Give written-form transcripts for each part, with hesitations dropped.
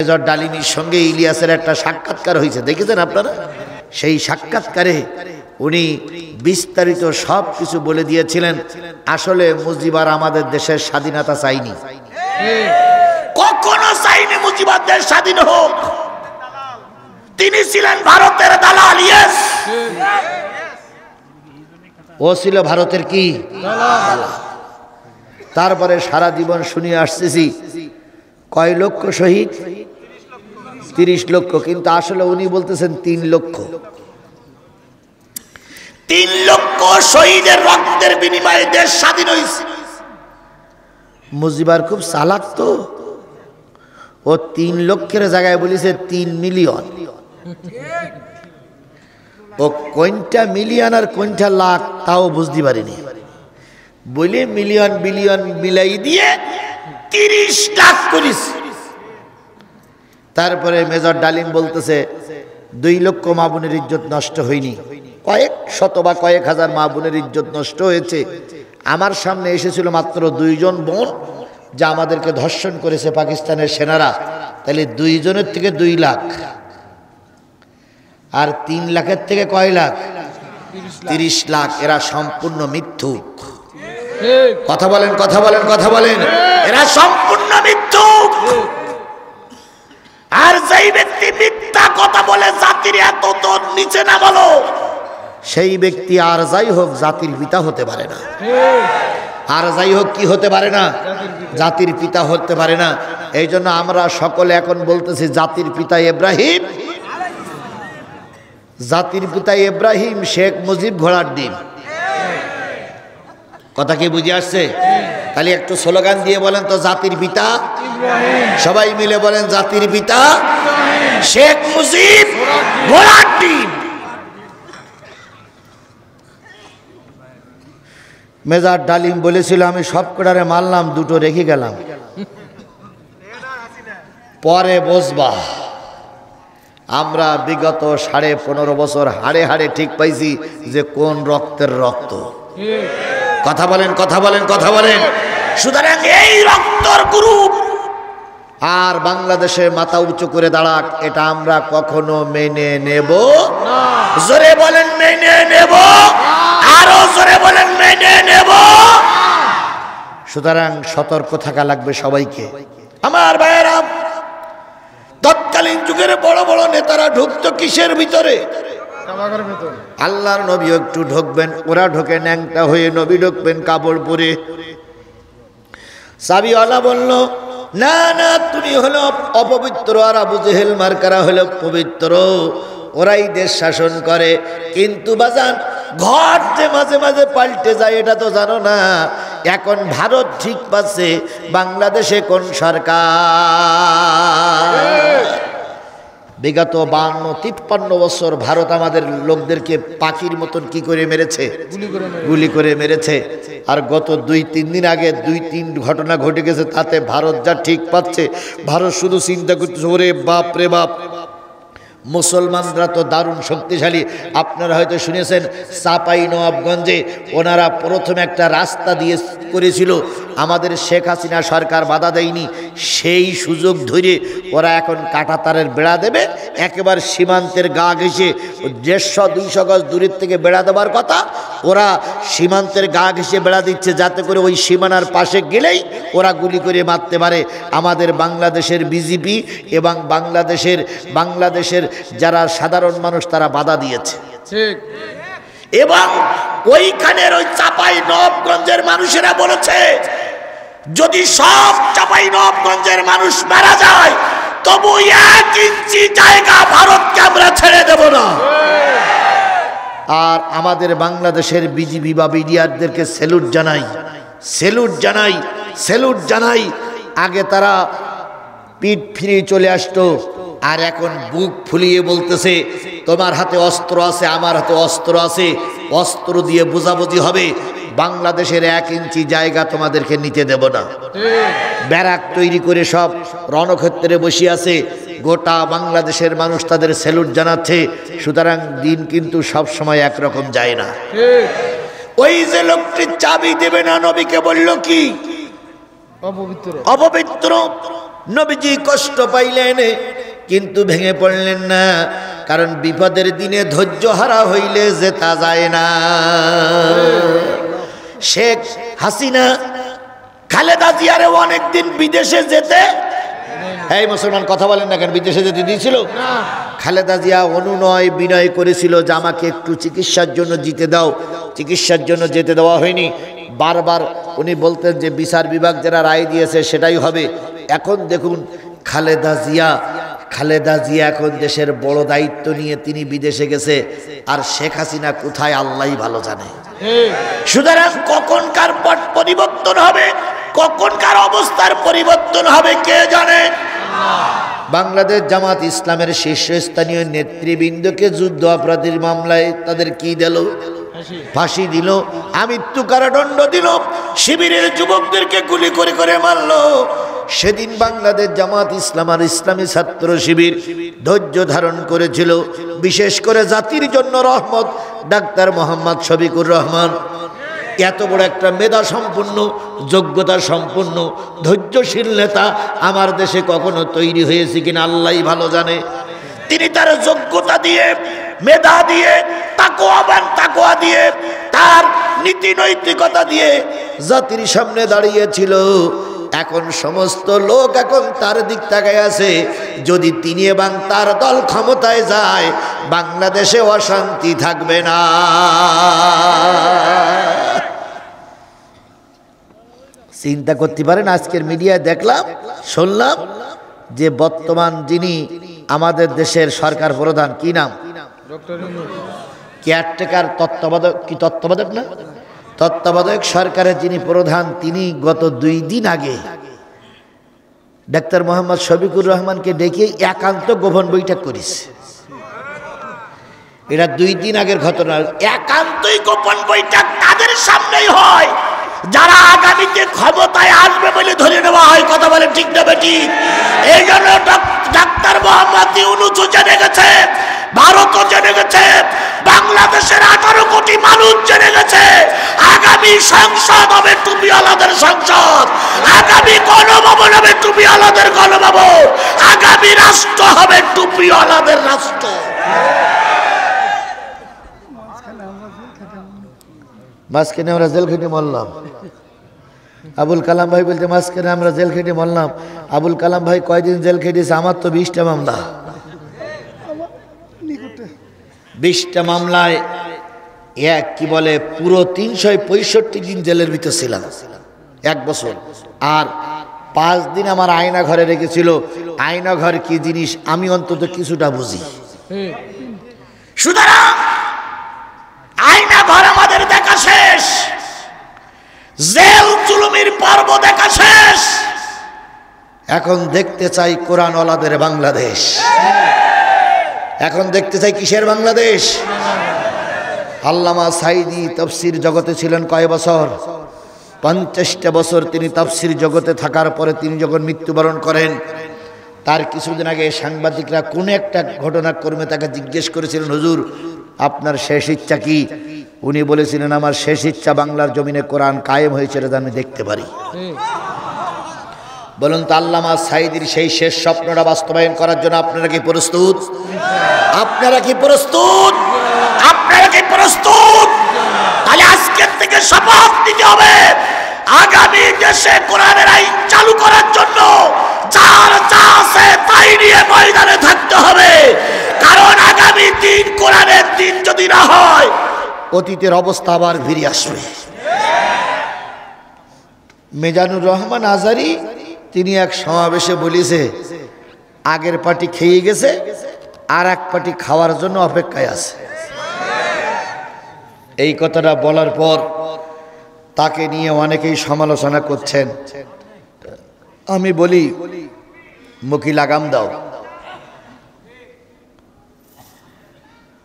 Major ডালিমির সঙ্গে ইলিয়াসের একটা সাক্ষাৎকার হয়েছে, দেখেছেন আপনারা? সেই সাক্ষাৎকারে উনি বিস্তারিত সব কিছু বলে দিয়েছিলেন। আসলে মুজিবার আমাদের দেশের স্বাধীনতা চাইনি, কখনো চাইনি মুজিবার দেশ স্বাধীন হোক। তিনি ছিলেন ভারতের দালাল। ইয়েস, ও ছিল ভারতের কি দালাল। তারপরে সারা জীবন শুনিয়ে আসতেছি কয় লক্ষ শহীদ, 30 লক্ষ, কিন্তু আসলে উনি বলতেছেন 3 লক্ষ। 3 লক্ষ শহীদের রক্তের বিনিময়ে দেশ স্বাধীন হয়েছে। মুজিবার খুব চালাক তো, ও 3 লক্ষের জায়গায় বলেছে 3 মিলিয়ন। ও কোনটা মিলিয়ন আর কোনটা লাখ তাও বুঝতে পারিনি, বলে মিলিয়ন বিলিয়ন মিলাই দিয়ে 30 লাখ করিস। তারপরে মেজর ডালিম বলতেছে 2 লক্ষ মা বোনের ইজ্জত নষ্ট হয়নি, কয়েক শত বা কয়েক হাজার মা বোনের ইজ্জত নষ্ট হয়েছে। আমার সামনে এসেছিল মাত্র 2 জন বোন, যা আমাদেরকে ধর্ষণ করেছে পাকিস্তানের সেনারা। তাহলে 2 জনের থেকে 2 লাখ, আর 3 লাখের থেকে কয় লাখ? 30 লাখ। এরা সম্পূর্ণ মিথ্যুক। কথা বলেন, কথা বলেন, কথা বলেন। এরা সম্পূর্ণ মিথ্যুক। আর যেই ব্যক্তি মিথ্যা কথা বলে জাতির এত তোর নিচে না বলো, সেই ব্যক্তি আর যাই হোক জাতির পিতা হতে পারে না। আর যাই হোক কি হতে পারে না? জাতির পিতা হতে পারে না। এই জন্য আমরা সকলে এখন বলতেছি জাতির পিতা ইব্রাহিম, জাতির পিতা ইব্রাহিম, শেখ মুজিব ঘোড়ার ডিম। কথা কি বুঝে আসছে? তাহলে একটু স্লোগান দিয়ে বলেন তো, জাতির পিতা সবাই মিলে বলেন, জাতির পিতা শেখ মুজিব ঘোড়ার ডিম। মেজর ডালিম বলেছিল আমি সব কটারে মারলাম, 2টো রেখে গেলাম, পরে বসবা। আমরা বিগত 15.5 বছর হাড়ে হাড়ে ঠিক পাইছি যে কোন রক্তের রক্ত। কথা বলেন, কথা বলেন, কথা বলেন। সুতরাং এই রক্তর গ্রুপ আর বাংলাদেশে মাথা উঁচু করে দাঁড়াক, এটা আমরা কখনো মেনে নেব না। জোরে বলেন মেনে নেব, আরো জোরে বলেন মেনে নেব। সুতরাং সতর্ক থাকা লাগবে সবাইকে। আমার ভাইয়েরা, তৎকালীন যুগের বড় বড় নেতারা ঢুকতো কিসের ভিতরে? আল্লাহর নবী একটু ঢুকবেন, ওরা ঢোকে ন্যাংটা হয়ে, নবী ঢুকবেন কাপড় পরে। সাবিওয়ালা বলল না না, তুমি হলো অপবিত্র, আর আবু জেহেল মার্কারা হলো পবিত্র, ওরাই দেশ শাসন করে। কিন্তু বাজান, ঘর যে মাঝে মাঝে পাল্টে যায় এটা তো জানো না। এখন ভারত ঠিক পাচ্ছে, বাংলাদেশে কোন সরকার? বিগত 52-53 বছর ভারত আমাদের লোকদেরকে পাখির মতন কি করে মেরেছে? গুলি করে মেরেছে। আর গত 2-3 দিন আগে 2-3 ঘটনা ঘটে গেছে, তাতে ভারত যা ঠিক পাচ্ছে, ভারত শুধু চিন্তা করতেছে, ওরে বাপ রে বাপ, মুসলমানরা তো দারুণ শক্তিশালী। আপনারা হয়তো শুনেছেন চাঁপাইনবাবগঞ্জে ওনারা প্রথমে একটা রাস্তা দিয়ে করেছিল, আমাদের শেখ হাসিনা সরকার বাধা দেয়নি। সেই সুযোগ ধরে ওরা এখন কাঁটাতারের বেড়া দেবে, একেবারে সীমান্তের গা ঘেঁষে, 150-200 গজ দূরের থেকে বেড়া দেওয়ার কথা, ওরা সীমান্তের গা ঘেঁষে বেড়া দিচ্ছে, যাতে করে ওই সীমানার পাশে গেলেই ওরা গুলি করে মারতে পারে। আমাদের বাংলাদেশের বিজেপি এবং বাংলাদেশের যারা সাধারণ মানুষ তারা বাধা দিয়েছে। ঠিক। এবং ওইখানের ওই চাঁপাইনবাবগঞ্জের মানুষেরা বলেছে, যদি সব চাঁপাইনবাবগঞ্জের মানুষ মারা যায় তবু 1 ইঞ্চি জায়গা ভারতকে আমরা ছেড়ে দেব না। আর আমাদের বাংলাদেশের বিজিবি বা বিডিআরদেরকে স্যালুট জানাই, স্যালুট জানাই, স্যালুট জানাই। আগে তারা পিঠ ফিরিয়ে চলে আসতো, আর এখন বুক ফুলিয়ে বলতেছে তোমার হাতে অস্ত্র আছে, আমার হাতে অস্ত্র আছে, অস্ত্র দিয়ে বোঝাবুঝি হবে, বাংলাদেশের 1 ইঞ্চি জায়গা তোমাদেরকে নিতে দেব না। ব্যারাক তৈরি করে সব রণক্ষেত্রে বসে আছে, গোটা বাংলাদেশের মানুষ তাদের স্যালুট জানাচ্ছে। সুতরাং দিন কিন্তু সব সময় একরকম যায় না। ওই যে লোকটি চাবি দেবে না, নবীকে বলল কি? অপবিত্র। অপবিত্র। নবীজি কষ্ট পাইলেন কিন্তু ভেঙে পড়লেন না, কারণ বিপদের দিনে ধৈর্য হারা হইলে যেতা যায় না। শেখ হাসিনা খালেদা জিয়ারে অনেকদিন বিদেশে যেতে, এই মুসলমান কথা বলেন না কেন, বিদেশে যেতে দিয়েছিল? খালেদা জিয়া অনুনয় বিনয় করেছিল যে আমাকে একটু চিকিৎসার জন্য যেতে দাও, চিকিৎসার জন্য যেতে দেওয়া হয়নি। বারবার উনি বলতেন যে বিচার বিভাগ যারা রায় দিয়েছে সেটাই হবে। এখন দেখুন খালেদা জিয়া এখন দেশের বড় দায়িত্ব নিয়ে তিনি বিদেশে গেছে, আর শেখ হাসিনা কোথায় আল্লাহই ভালো জানে। সুতরাং কখনকার পট পরিবর্তন হবে, কখনকার অবস্থার পরিবর্তন হবে কে জানে। বাংলাদেশ জামাত ইসলামের শীর্ষস্থানীয় নেতৃবৃন্দকে যুদ্ধ অপরাধীর মামলায় তাদের কি দিল? ফাঁসি দিল, আমৃত্যু কারাদণ্ড দিল, শিবিরের যুবকদেরকে গুলি করে করে মারল। সেদিন বাংলাদেশ জামাত ইসলাম আর ইসলামী ছাত্র শিবির ধৈর্য ধারণ করেছিল। বিশেষ করে জাতির জন্য রহমত ডাক্তার মোহাম্মদ শফিকুর রহমান এত বড় একটা মেধা সম্পন্ন, যোগ্যতা সম্পন্ন, ধৈর্যশীল নেতা আমার দেশে কখনো তৈরি হয়েছে কিনা আল্লাহই ভালো জানে। তিনি তার যোগ্যতা দিয়ে, মেধা দিয়ে, তাকওয়া দিয়ে, তার নীতি নৈতিকতা দিয়ে জাতির সামনে দাঁড়িয়েছিল। এখন সমস্ত লোক এখন তার দিক তাকায় আছে। যদি তিনি এবং তার দল ক্ষমতায় যায়, বাংলাদেশে অশান্তি থাকবে না। চিন্তা করতে পারেন, আজকের মিডিয়ায় দেখলাম, শুনলাম যে বর্তমান যিনি আমাদের দেশের সরকার প্রধান, কি নাম? কেয়ারটেকার তত্ত্বাবধায়ক, কি তত্ত্বাবধায়ক না, তত্ত্বাবধায়ক সরকারের যিনি প্রধান, তিনি গত 2 দিন আগে ডাক্তার মোহাম্মদ শফিকুর রহমানকে ডেকে একান্ত গোপন বৈঠক করেছে। এটা 2 দিন আগের ঘটনা। একান্তই গোপন বৈঠক তাদের সামনেই হয় যারা আগামীতে ক্ষমতায় আসবে বলে ধরে নেওয়া হয়। কথা বলে ঠিক না বেটি? এই জন্য ডাক্তার মোহাম্মদ ইউনূস জেনে গেছে, ভারতও জেনে গেছে, বাংলাদেশের 18 কোটি মানুষ জেনে গেছে আগামী সংসদ হবে টুপিওয়ালাদের সংসদ, আগামী গণভবন হবে টুপিওয়ালাদের গণভবন, আগামী রাষ্ট্র হবে টুপিওয়ালাদের রাষ্ট্র। মাঝখানে আমরা জেল খেটে মরলাম। আবুল কালাম ভাই বলতে মাঝখানে আমরা জেল খেটে মরলাম। আবুল কালাম ভাই কয়দিন জেল খেটেছে? আমার তো 20টা মামলা। 20টা মামলায় কি বলে পুরো 365 দিন জেলের ভিতর ছিলাম, 1 বছর। আর 5 দিন আমার আয়না ঘরে রেখেছিল। আয়না ঘর কি জিনিস আমি অন্তত কিছুটা বুঝি। সুতরাং আয়না ঘর আমাদের দেখা শেষ, জেল জুলুমের পর্ব দেখা শেষ। এখন দেখতে চাই কোরআনওয়ালাদের বাংলাদেশ। এখন দেখতে চাই কিসের বাংলাদেশ? আল্লামা সাঈদী তাফসীর জগতে ছিলেন কয় বছর? 50টা বছর তিনি তাফসীর জগতে থাকার পরে তিনি যখন মৃত্যুবরণ করেন, তার কিছুদিন আগে সাংবাদিকরা কোন একটা ঘটনাক্রমে তাকে জিজ্ঞেস করেছিলেন, হুজুর আপনার শেষ ইচ্ছা কি? উনি বলেছিলেন, আমার শেষ ইচ্ছা বাংলার জমিনে কোরআন কায়েম হয়েছে এটা আমি দেখতে পারি। বলুন তো আল্লামা সাঈদীর সেই শেষ স্বপ্নটা বাস্তবায়ন করার জন্য আপনারা কি প্রস্তুত? আপনারা কি প্রস্তুত? আপনারা কি প্রস্তুত? তাহলে আজকের থেকে শপথ নিতে হবে, আগামী দেশে কোরআনের আইন চালু করার জন্য যার যা আছে তাই নিয়ে ময়দানে থাকতে হবে। কারণ আগামী দিন কোরআনের দিন যদি না হয়, অতীতের অবস্থা আবার ফিরে আসবে। মিজানুর রহমান আজারি তিনি এক সমাবেশে বলেছে, আগের পার্টি খেয়ে গেছে, আর এক পার্টি খাওয়ার জন্য অপেক্ষায় আছে। এই কথাটা বলার পর তাকে নিয়ে অনেকেই সমালোচনা করছেন। আমি বলি, মুখী লাগাম দাও,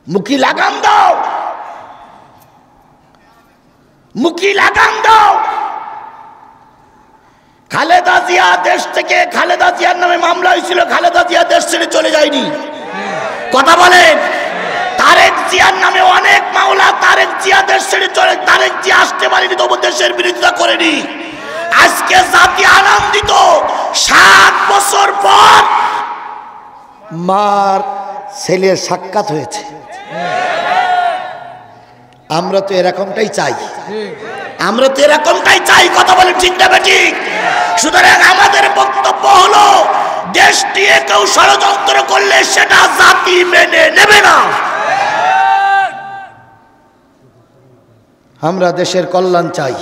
মুখী লাগাম দাও, মুখী লাগাম দাও। খালেদা জিয়া দেশ থেকে, খালেদা জিয়ার নামে মামলা হয়েছিল, খালেদা জিয়া দেশ ছেড়ে চলে যায়নি। কথা বলেন, তারেক জিয়ার নামে অনেক মামলা, তারেক জিয়া দেশ ছেড়ে চলে, তারেক জিয়া আসতে পারেনি তবু দেশের বিরোধিতা করেনি। আজকে জাতি আনন্দিত, 7 বছর পর মার ছেলের সাক্ষাৎ হয়েছে। আমরা তো এরকমটাই চাই, আমরা তো এরকমটাই চাই। কথা বলেন ঠিক না বেঠিক? সুতরাং আমাদের বক্তব্য হলো, দেশ নিয়ে কেউ ষড়যন্ত্র করলে সেটা জাতি মেনে নেবে না। আমরা দেশের কল্যাণ চাই,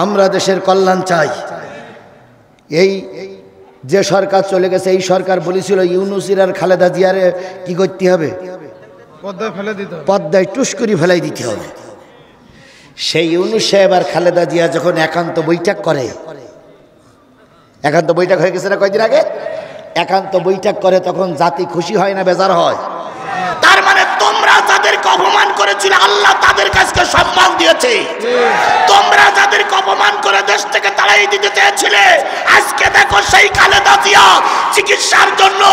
আমরা দেশের কল্যাণ চাই। এই যে সরকার চলে গেছে, এই সরকার বলেছিল ইউনূসের আর খালেদা জিয়ারে কি করতে হবে? পদ্মায় ফেলে দিতে হবে, পদ্মায় টুস করে ফেলাই দিতে হবে। সেই ইউনূস সাহেব আর খালেদা জিয়া যখন একান্ত বৈঠক করে, একান্ত বৈঠক হয়ে গেছে না কয়েকদিন আগে, একান্ত বৈঠক করে, তখন জাতি খুশি হয় না বেজার হয়? তার মানে তোমরা যাদেরকে অপমান করেছিল আল্লাহ তাদের কাছে সম্মান দিয়েছে। তোমরা যাদেরকে অপমান করে দেশ থেকে তাড়াই দিতে চেয়েছিলে, আজকে দেখো সেই খালেদা জিয়া চিকিৎসার জন্য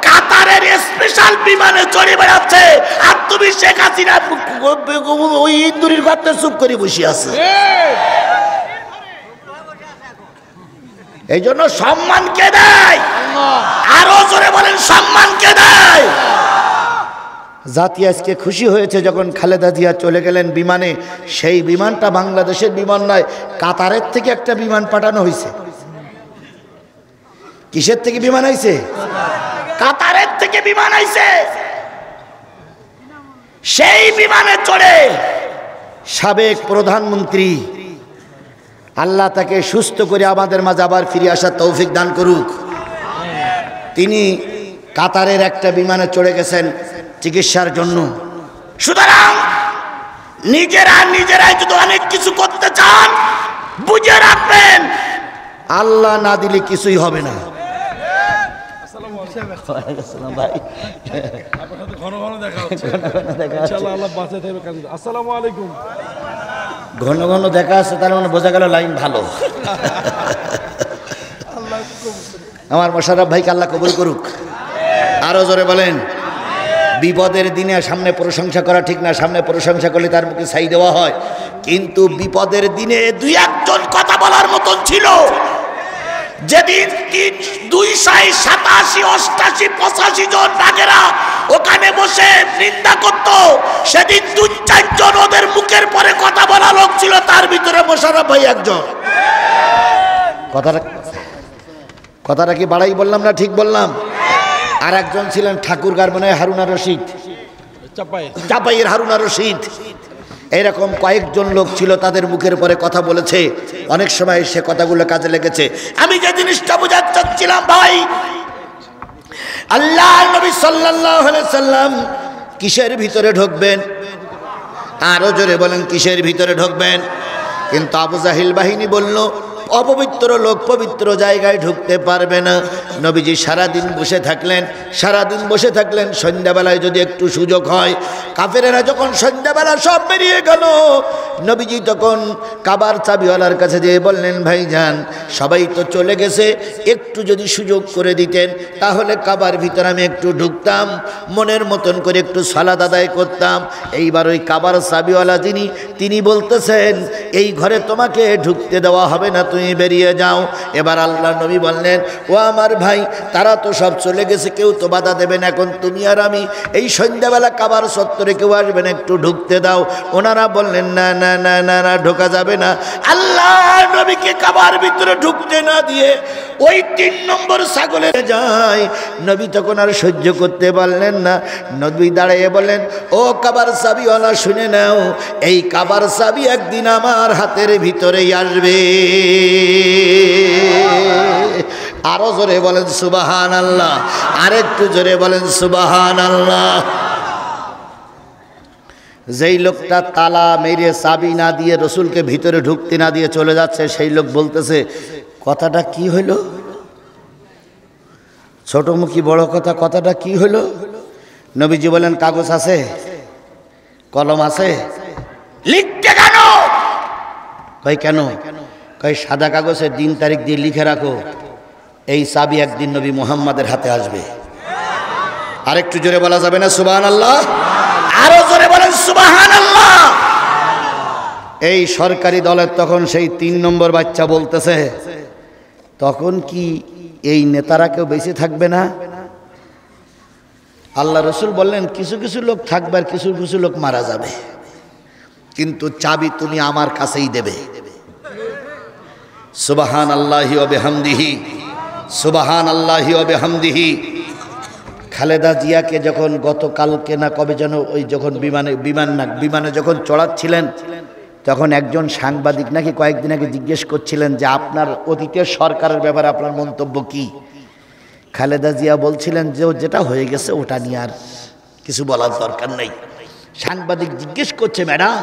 কাতারের স্পেশাল বিমানে চড়ে বেড়াচ্ছে, আর তুমি শেখ হাসিনা ওই ইন্দুরির গর্তে চুপ করে বসে আছে। এই জন্য সম্মান কে দেয়? আরো জোরে বলেন, সম্মান কে দেয়? জাতি আজকে খুশি হয়েছে যখন খালেদা জিয়া চলে গেলেন বিমানে। সেই বিমানটা বাংলাদেশের বিমান নয়, কাতারের থেকে একটা বিমান পাঠানো হয়েছে। কিসের থেকে বিমান আইছে? কাতারের থেকে বিমান আইছে। সেই বিমানে চড়ে সাবেক প্রধানমন্ত্রী, আল্লাহ তাকে সুস্থ করে আমাদের মাঝে আবার ফিরে আসার তৌফিক দান করুক, তিনি কাতারের একটা বিমানে চড়ে গেছেন চিকিৎসার জন্য। সুতরাং নিজেরাই যদি অনেক কিছু করতে চান, বুঝে রাখবেন আল্লাহ না দিলে কিছুই হবে না। ঘন ঘন দেখা আছে, তার মানে বোঝা গেল লাইন ভালো। আমার মোশাররফ ভাইকে আল্লাহ কবুল করুক। আরো জোরে বলেন। বিপদের দিনে সামনে প্রশংসা করা ঠিক না, সামনে প্রশংসা করলে তার মুখে ছাই দেওয়া হয়, কিন্তু বিপদের দিনে 2-1 কথা বলার মতন ছিল। যেদিন 287-88-85 জন বাঘেরা ওখানে বসে নিন্দা করত, সেদিন 2-4 জন ওদের মুখের পরে কথা বলা লোক ছিল, তার ভিতরে মোশাররফ ভাই একজন। কথাটা কি বাড়াই বললাম না ঠিক বললাম? আর একজন ছিলেন ঠাকুরগার মনে হয় হারুনা রশিদ, চাপাইয়ের হারুনা রশিদ। এরকম কয়েকজন লোক ছিল, তাদের মুখের পরে কথা বলেছে, অনেক সময় সে কথাগুলো কাজে লেগেছে। আমি যে জিনিসটা বোঝাতে চাচ্ছিলাম ভাই, আল্লাহ নবী সাল্লাল্লাহু আলাইহি সাল্লাম কিসের ভিতরে ঢুকবেন? আরো জোরে বলেন, কিসের ভিতরে ঢুকবেন? কিন্তু আবু জাহিল বাহিনী বলল, অপবিত্র লোক পবিত্র জায়গায় ঢুকতে পারবে না। নবীজি সারাদিন বসে থাকলেন। সন্ধ্যাবেলায় যদি একটু সুযোগ হয়, কাফেরেরা যখন সন্ধ্যাবেলা সব বেরিয়ে গেল, নবীজি তখন কাবার চাবিওয়ালার কাছে যেয়ে বললেন, ভাইজান সবাই তো চলে গেছে, একটু যদি সুযোগ করে দিতেন তাহলে কাবার ভিতরে আমি একটু ঢুকতাম, মনের মতন করে একটু সালাত আদায় করতাম। এইবার ওই কাবার চাবিওয়ালা তিনি বলতেছেন, এই ঘরে তোমাকে ঢুকতে দেওয়া হবে না, তুমি বেরিয়ে যাও। এবার আল্লাহ নবী বললেন, ও আমার ভাই, তারা তো সব চলে গেছে, কেউ তো বাধা দেবে না, এখন তুমি আর আমি এই সন্ধ্যাবেলা কাবার চত্বরে কেউ আসবে না, একটু ঢুকতে দাও। ওনারা বললেন, না না না না না, ঢোকা যাবে না। আল্লাহ নবীকে কাবার ভিতরে ঢুকতে না দিয়ে ওই 3 নম্বর ছাগলে যায়। নবী তখন আর সহ্য করতে পারলেন না, নবী দাঁড়িয়ে বলেন, ও কাবার চাবিওয়ালা শুনে নাও, এই কাবার চাবি একদিন আমার হাতের ভিতরেই আসবে। আরো জোরে বলেন সুবহানাল্লাহ, আরেকটু জোরে বলেন সুবহানাল্লাহ। যেই লোকটা তালা মেরে চাবি না দিয়ে রসুলকে ভিতরে ঢুকতে না দিয়ে চলে যাচ্ছে, সেই লোক বলতেছে, কথাটা কি হইল? ছোটমুখী বড় কথা, কথাটা কি হইল? নবীজি বলেন, কাগজ আছে, কলম আছে, লিখতে কেন? কই কেন? কই সাদা কাগজে দিন তারিখ দিয়ে লিখে রাখো, এই চাবি একদিন নবী মুহাম্মাদের হাতে আসবে। আরেকটু জোরে বলা যাবে না সুবহানাল্লাহ? আরো জোরে বলেন সুবহানাল্লাহ। এই সরকারি দলের তখন সেই 3 নম্বর বাচ্চা বলতেছে, তখন কি এই নেতারা কেউ বেঁচে থাকবে না? আল্লাহ রসুল বললেন, কিছু কিছু লোক থাকবে আর কিছু কিছু লোক মারা যাবে, কিন্তু চাবি তুমি আমার কাছেই দেবে। সুবহানাল্লাহি ওয়া বিহামদিহি, সুবহানাল্লাহি ওয়া বিহামদিহি। খালেদা জিয়াকে যখন গতকালকে না কবে যেন ওই যখন বিমানে যখন চড়াচ্ছিলেন, তখন একজন সাংবাদিক নাকি কয়েকদিন আগে জিজ্ঞেস করছিলেন যে আপনার অতীতের সরকারের ব্যাপারে আপনার মন্তব্য কি? খালেদা জিয়া বলছিলেন যে যেটা হয়ে গেছে ওটা নিয়ে আর কিছু বলার দরকার নেই। সাংবাদিক জিজ্ঞেস করছে, ম্যাডাম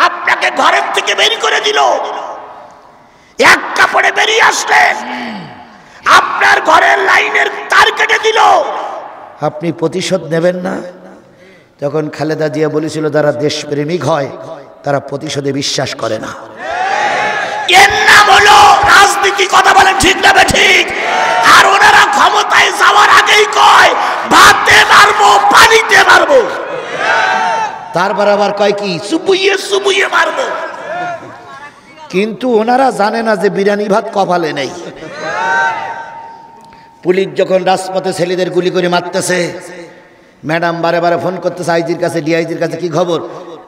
আপনাকে ঘরের থেকে বের করে দিল, এক কাপড়ে বেরিয়ে আসলেন, আপনার ঘরের লাইনের তার কেটে দিল, আপনি প্রতিশোধ নেবেন না? তখন খালেদা জিয়া বলেছিল, যারা দেশপ্রেমিক হয় তারা প্রতিশোধে বিশ্বাস করে না। এর নাম হলো রাজনীতি। কথা বলেন ঠিক না ঠিক? আর ওনারা ক্ষমতায় যাওয়ার আগেই কয় ভাতে মারবো, পানিতে মারবো, তারপর আবার কয় কি সুবুইয়ে সুবুইয়ে মারবো। কিন্তু ওনারা জানে না যে বিরিয়ানি ভাত কপালে নেই। পুলিশ যখন রাজপথে ছেলেদের গুলি করে মারতেছে, ম্যাডাম বারে বারে ফোন করতেছে আইজির কাছে, ডিআইজির কাছে, কি খবর?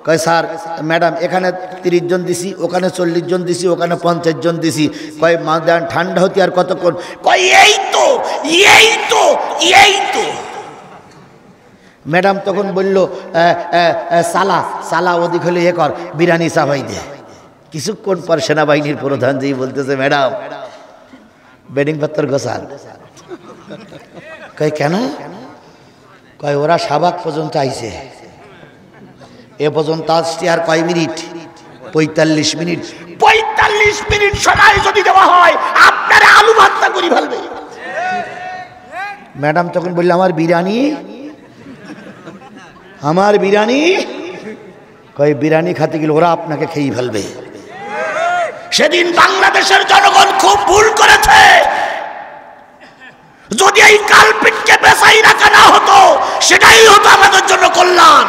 কয় স্যার ম্যাডাম এখানে 30 জন দিছি, ওখানে 40 জন দিছি, ওখানে 50 জন দিছি। কয় মাদান ঠান্ডা হতে আর কতক্ষণ? কয় এই তো এই তো এই তো। ম্যাডাম তখন বলল, সালা সালা ওদিক হলে এ কর, বিরিয়ানি চাপাই দে। কিছুক্ষণ পর সেনাবাহিনীর প্রধান যেই বলতেছে, ম্যাডাম বেডিং পাত্র গোসাল। কয় কেন? কয় ওরা শাহবাগ পর্যন্ত আইছে, এ পর্যন্ত আসছে আর কয় মিনিট? 45 মিনিট। 45 মিনিট সময় যদি দেওয়া হয় আপনারা আলু ভর্তা করে ফেলবে। ম্যাডাম তখন বলল, আমার বিরিয়ানি, আমার বিরিয়ানি। কয় বিরিয়ানি খেতে গেলে ওরা আপনাকে খেয়ে ফেলবে। সেদিন বাংলাদেশের জনগণ খুব ভুল করেছে। যদি এই কালপিটকে বেঁচাই রাখা না হতো, সেটাই হতো আমাদের জন্য কল্যাণ।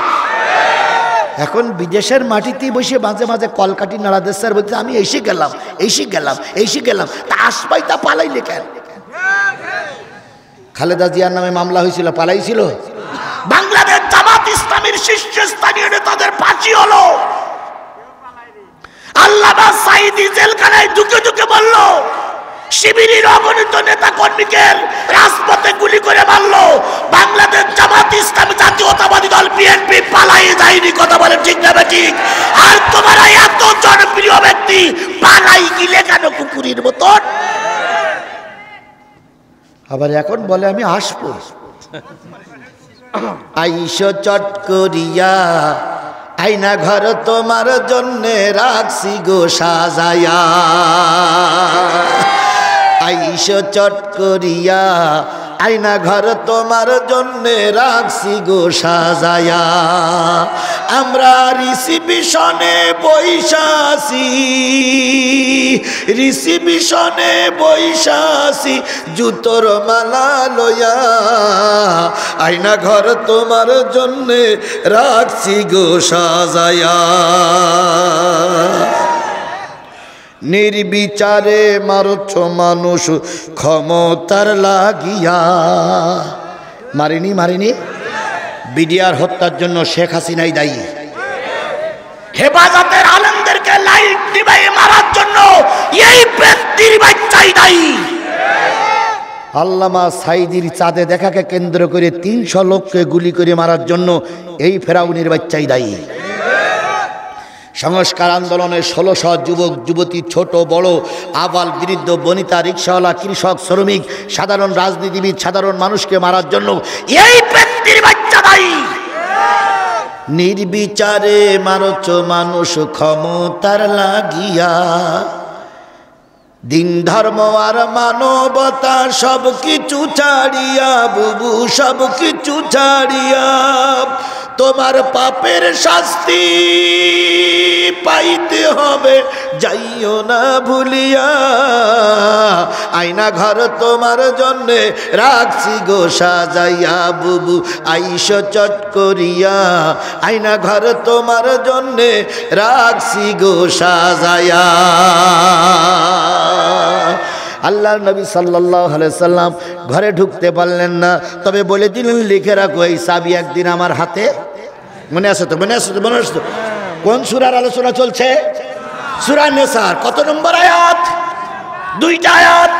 এখন বিদেশের মাটিতেই বসে মাঝে মাঝে কলকাটি নাড়াদের স্যার বলছে, আমি এসে গেলাম এসে গেলাম এসে গেলাম, তা আসবাই তা পালাইলে কেন? খালেদা জিয়ার নামে মামলা হয়েছিল, পালাইছিল? বাংলাদেশ জামাত ইসলামীর শীর্ষস্থানীয় নেতাদের ফাঁসি হলো। আল্লামা সাঈদী জেলখানায় ঢুকে ঢুকে বলল, শিবিরের অগণিত নেতা কর্মীকে রাজপথে গুলি করে মারলো, বাংলাদেশ জামাত ইসলামী জাতীয়তাবাদী দল বিএনপি পালাই যায়নি। কথা বলেন ঠিক না ঠিক? আর তোমরা এত জনপ্রিয় ব্যক্তি পালাই গিলে কেন কুকুরের মতন? আবার এখন বলে আমি আসবো। আইসো চট করিয়া, আইনা ঘর তোমার জন্যে রাখছি গো সাজায়া। আইসো চট করিয়া, আইনা ঘর তোমার জন্যে রাখছি গো সাজায়া। আমরা রিসিপিশনে বৈশাসি, রিসিপিশনে বৈশাসি, জুতোর মালা লয়া, আইনা ঘর তোমার জন্যে রাখছি গো সাজায়া। নির্বিচারে মারছ মানুষ ক্ষমতার লাগিয়া। মারিনি মারিনি? বিডিআর হত্যার জন্য শেখ হাসিনাই দায়ী। হেফাজতের আলেমদেরকে লাইট নিভাইয়ে মারার জন্য এই ব্যক্তির বাচ্চাই দায়ী। আল্লামা সাঈদীর চাঁদে দেখাকে কেন্দ্র করে 300 লোককে গুলি করে মারার জন্য এই ফেরাউনের বাচ্চাই দায়ী। সংস্কার আন্দোলনে 1600 যুবক যুবতী, ছোট বড়, আবাল বৃদ্ধ বনিতা, রিক্সাওয়ালা, কৃষক, শ্রমিক, সাধারণ রাজনীতিবিদ, সাধারণ মানুষকে মারার জন্য এই ব্যক্তির বাচ্চা দায়ী। নির্বিচারে মারছ মানুষ ক্ষমতার লাগিয়া। দিন ধর্ম আর মানবতা সব কিছু ছাড়িয়া, বুবু সব কিছু ছাড়িয়া, তোমার পাপের শাস্তি পাইতে হবে, যাইও না ভুলিয়া। আয়না ঘর তোমার জন্যে রাখছি গো সাজাইয়া, বুবু আইস চট করিয়া। আয়না ঘর তোমার জন্যে রাখছি গো সাজাইয়া। আল্লাহর নবী সাল্লাল্লাহু আলাইহি সাল্লাম ঘরে ঢুকতে পারলেন না, তবে বলে দিলেন লিখে রাখো এই চাবি একদিন আমার হাতে। মনে আছে তো? মনে আছে তো? মনে আছে তো? কোন সূরার আলোচনা চলছে? সূরা নিসার কত নম্বর আয়াত? 2টা আয়াত।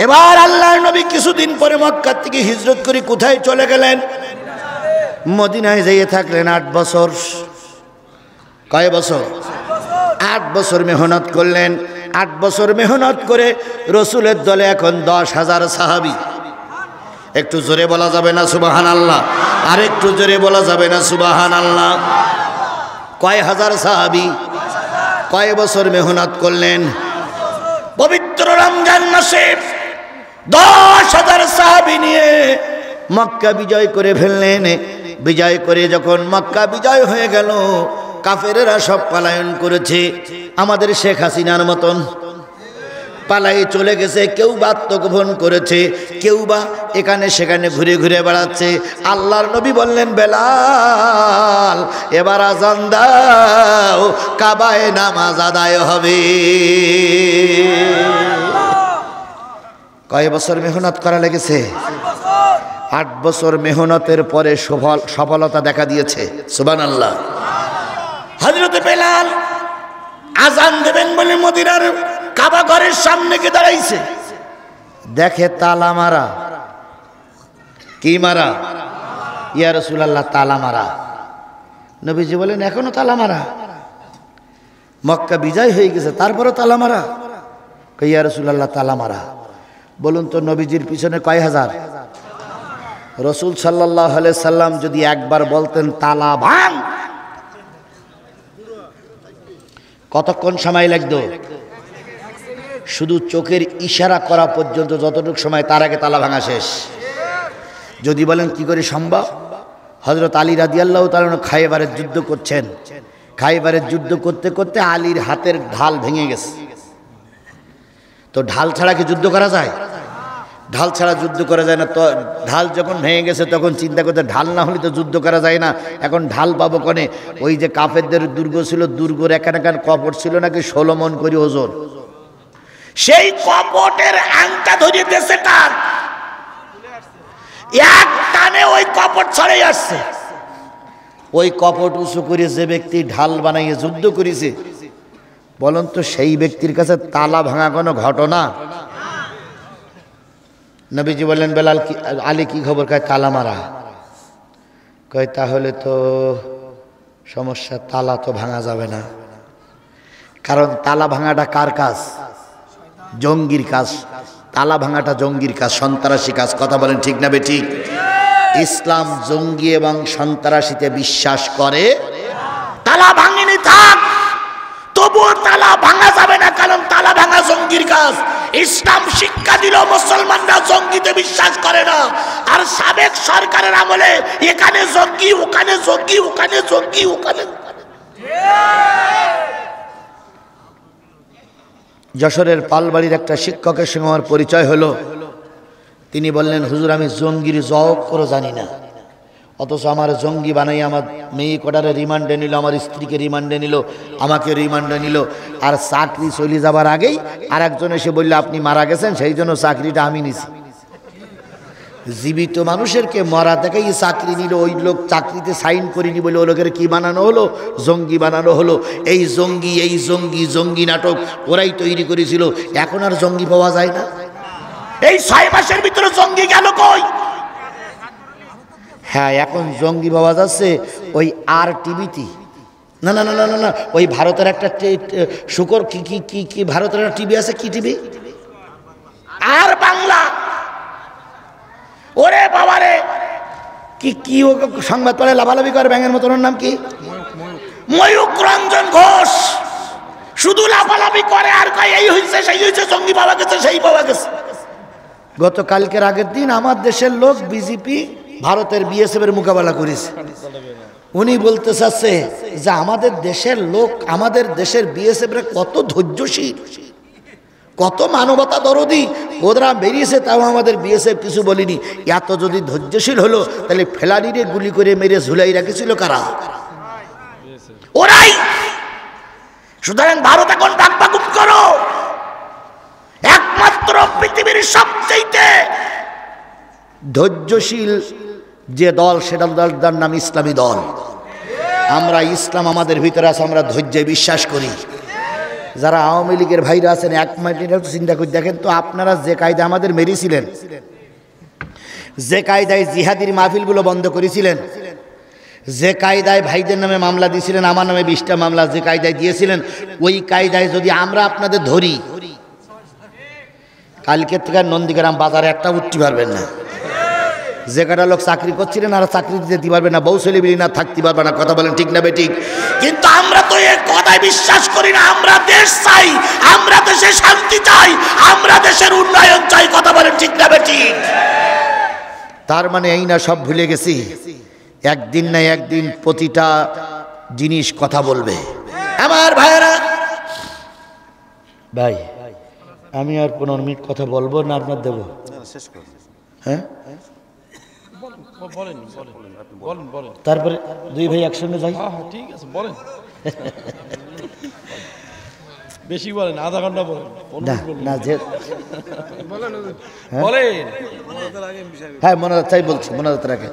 এবার আল্লাহর নবী কিছুদিন পরে মক্কা থেকে হিজরত করে কোথায় চলে গেলেন? মদিনায় যেয়ে থাকলেন 8 বছর। কয় বছর? 8 বছর মেহনত করলেন। 8 বছর মেহনত করে রসুলের দলে এখন 10,000 সাহাবী। একটু জোরে বলা যাবে না সুবহানাল্লাহ? আর একটু জোরে বলা যাবে না সুবহানাল্লাহ? কয় হাজার সাহাবী, কয় বছর মেহনত করলেন? পবিত্র রমজান মাসে 10,000 সাহাবী নিয়ে মক্কা বিজয় করে ফেললেন। বিজয় করে যখন মক্কা বিজয় হয়ে গেল, কাফেরেরা সব পলায়ন করেছে। আমাদের শেখ হাসিনার মতন পালাই চলে গেছে, কেউ বা আত্মগোপন করেছে, কেউ বা এখানে সেখানে ঘুরে ঘুরে বেড়াচ্ছে। আল্লাহর নবী বললেন, বেলাল এবার আজান দাও, কাবায় নামাজ আদায় হবে। কয় বছর মেহনত করা লেগেছে? 8 বছর মেহনতের পরে সফলতা দেখা দিয়েছে। সুবহানাল্লাহ। হযরত বেলাল আজান দেবেন বলে মদিনার কাবা ঘরের সামনে গিয়ে দাঁড়াইছে, দেখে তালা মারা। কি মারা? ইয়া রাসূলুল্লাহ, তালা মারা। নবীজি বলেন, এখনো তালা মারা? মক্কা বিজয় হয়ে গেছে তারপরে তালা মারা? ইয়া রাসূলুল্লাহ, তালা মারা। বলুন তো নবীজির পিছনে কয় হাজার? রাসূল সাল্লাল্লাহু আলাইহি সাল্লাম যদি একবার বলতেন তালা ভাঙ, কতক্ষণ সময় লাগতো? শুধু চোখের ইশারা করা পর্যন্ত যতটুকু সময়, তার আগে তালা ভাঙা শেষ। যদি বলেন কি করে সম্ভব? হযরত আলী রাদিয়াল্লাহু তাআলা খায়বারের যুদ্ধ করছেন। খায়বারের যুদ্ধ করতে করতে আলীর হাতের ঢাল ভেঙে গেছে। তো ঢাল ছাড়া কি যুদ্ধ করা যায়? ঢাল ছাড়া যুদ্ধ করা যায় না। তো ঢাল যখন ভেঙে গেছে তখন চিন্তা করতে, ঢাল না হলে তো যুদ্ধ করা যায় না, এখন ঢাল পাবো কনে? ওই যে কাফেরদের দুর্গ ছিল, দুর্গর এখান কপট ছিল নাকি 16 মণ করে ওজন। সেই কপটের আংটা ধরিয়ে দিয়েছে টান, এক টানে ওই কপট ছড়ে আসছে। ওই কপট উঁচু করে যে ব্যক্তি ঢাল বানাইয়ে যুদ্ধ করেছে, বলুন তো সেই ব্যক্তির কাছে তালা ভাঙা কোনো ঘটনা? নবীজি বললেন, বেলাল কি আলী কি খবর? কয় তালা মারা। কয় তাহলে তো সমস্যা, তালা তো ভাঙা যাবে না। কারণ তালা ভাঙাটা কার কাজ? জঙ্গির কাজ। তালা ভাঙাটা জঙ্গির কাজ, সন্ত্রাসী কাজ। কথা বলেন ঠিক না বেঠিক? ইসলাম জঙ্গি এবং সন্ত্রাসীতে বিশ্বাস করে। তালা ভাঙেনি থাক, তবুও তালা ভাঙা যাবে না, কারণ তালা ভাঙা জঙ্গির কাজ। ইসলাম শিক্ষা দিল মুসলমানরা জঙ্গিতে বিশ্বাস করে না। আর সাবেক সরকারের আমলে এখানে জঙ্গি, ওখানে জঙ্গি, ওখানে জঙ্গি, ওখানে। যশোরের পালবাড়ির একটা শিক্ষকের সঙ্গে আমার পরিচয় হলো। তিনি বললেন, হুজুর আমি জঙ্গির জব করে জানি না, অথচ আমার জঙ্গি বানাই আমার মেয়ে কটারে রিমান্ডে নিল, আমার স্ত্রীকে রিমান্ডে নিল, আমাকে রিমান্ডে নিল। আর চাকরি চলে যাবার আগেই আর একজন এসে বলল, আপনি মারা গেছেন, সেই জন্য চাকরিটা আমি নিছি। জীবিত মানুষেরকে মরা দেখাই চাকরি নিল, ওই লোক চাকরিতে সাইন করিনি বলে ও লোকের কি বানানো হলো? জঙ্গি বানানো হলো। এই জঙ্গি নাটক ওরাই তৈরি করেছিল। এখন আর জঙ্গি পাওয়া যায় না। এই 6 মাসের ভিতরে জঙ্গি গেল কই? হ্যাঁ, এখন জঙ্গি পাওয়া যাচ্ছে ওই আর টিভিতে। না না না না না, ওই ভারতের একটা শুকর কি কি কি কি ভারতের একটা টিভি আছে, কি টিভি? আর বাংলা। ওরে বাবারে, কি কি ও সংবাদ পড়ে লাভালাভি করে ব্যাঙের মতন। ওর নাম কি? ময়ূক রঞ্জন ঘোষ। শুধু লাভালাভি করে আর কয় এই হয়েছে সেই হয়েছে, জঙ্গি পাওয়া গেছে, সেই পাওয়া গেছে। গতকালকের আগের দিন আমার দেশের লোক বিজেপি ভারতের বিএসএফ এর মোকাবেলা করেছে। উনি বলতে চাচ্ছে যে আমাদের দেশের লোক, আমাদের দেশের বিএসএফরা কত ধৈর্যশীল, কত মানবতা দরদি, ওরা বেরিয়েছে তাও আমাদের বিএসএফ কিছু বলিনি। এত যদি ধৈর্যশীল হলো তাহলে ফেলানিরে গুলি করে মেরে ঝুলাই রেখেছিল কারা? ওরাই। সুতরাং ভারত এখন বাকবাকুব করো, একমাত্র পৃথিবীর সবচেয়ে ধৈর্যশীল যে দল সেটা দলটার নাম ইসলামী দল। আমরা ইসলাম আমাদের ভিতরে আছে, আমরা ধৈর্যে বিশ্বাস করি। যারা আওয়ামী লীগের ভাইরা আছেন এক মিনিট চিন্তা করে দেখেন তো, আপনারা যে কায়দা আমাদের মেরেছিলেন, যে কায়দায় জিহাদির মাহফিলগুলো বন্ধ করেছিলেন, যে কায়দায় ভাইদের নামে মামলা দিয়েছিলেন, আমার নামে 20টা মামলা যে কায়দায় দিয়েছিলেন, ওই কায়দায় যদি আমরা আপনাদের ধরি, কালকের থেকে নন্দীগ্রাম বাজারে একটা উঠতে পারবেন না। যে কটা লোক চাকরি করছিলেন আর চাকরি দিতে পারবে না, বউ ছেলে বিলি না থাকতে পারবে না। কথা বলেন ঠিক না বেঠিক? কিন্তু আমরা তো এই কথায় বিশ্বাস করি না। আমরা দেশ চাই, আমরা দেশে শান্তি চাই, আমরা দেশের উন্নয়ন চাই। কথা বলেন ঠিক না বেঠিক? তার মানে এই না সব ভুলে গেছি? একদিন না একদিন প্রতিটা জিনিস কথা বলবে। আমার ভাইয়েরা, ভাই আমি আর 15 মিনিট কথা বলবো না আপনার দেবো? হ্যাঁ, তারপরে দুই ভাই একসঙ্গে যাই। ঠিক আছে, বলেন। বেশি বলেন, আধা ঘন্টা বলেন। না যে বলেন। হ্যাঁ মনে চাই বলছি, মনে রাখে।